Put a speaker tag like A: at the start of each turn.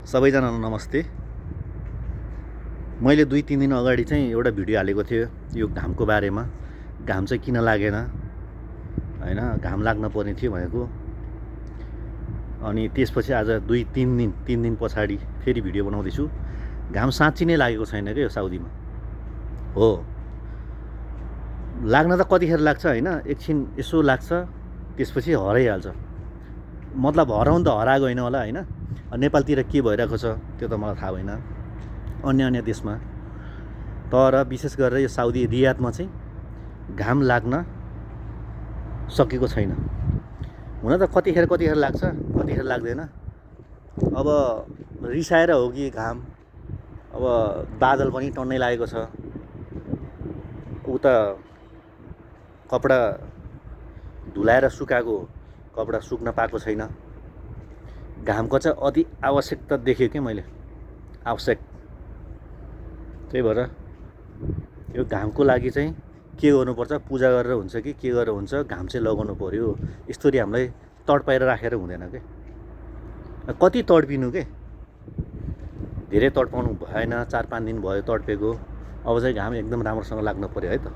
A: सबैजनालाई नमस्ते। मैले 2-3 दिन अगाडि चाहिँ एउटा भिडियो हालेको थिएँ यो घामको बारेमा। घाम चाहिँ किन लागेन हैन, घाम लाग्न पर्ने थियो भनेको। अनि त्यसपछि आज 3 दिन पछाडि फेरि भिडियो बनाउँदैछु। घाम साँच्चै नै लागेको छैन के यो साउदीमा। हो, लाग्न त कतिखेर लाग्छ हैन, एकछिन यसो लाग्छ, त्यसपछि हराइहाल्छ। मतलब हराउन त हराएको होइन होला हैन। नेपालतिर के भइरहेको छ त्यो त मलाई थाहा भएन, अन्य देशमा। तर विशेष गरेर यो साउदी रियादमा चाहिँ घाम लाग्न सकेको छैन। हुन त कतिखेर लाग्छ, कतिखेर लाग्दैन। अब रिसाएर हो कि घाम, अब बादल पनि टन्नै लागेको छ, उता कपडा धुलाएर सुकाएको कपडा सुक्न पाएको छैन। घामको चाहिँ अति आवश्यकता देखेँ कि मैले, आवश्यक। त्यही भएर यो घामको लागि चाहिँ के गर्नुपर्छ, पूजा गरेर हुन्छ कि के गरेर हुन्छ, घाम चाहिँ लगाउनु पर्यो। यस्तोरी हामीलाई तडपाएर राखेर हुँदैन के। कति तडपिनु के, धेरै तडपाउनु भएन। 4-5 दिन भयो तडपेको। अब चाहिँ घाम एकदम राम्रोसँग लाग्न पर्यो है त।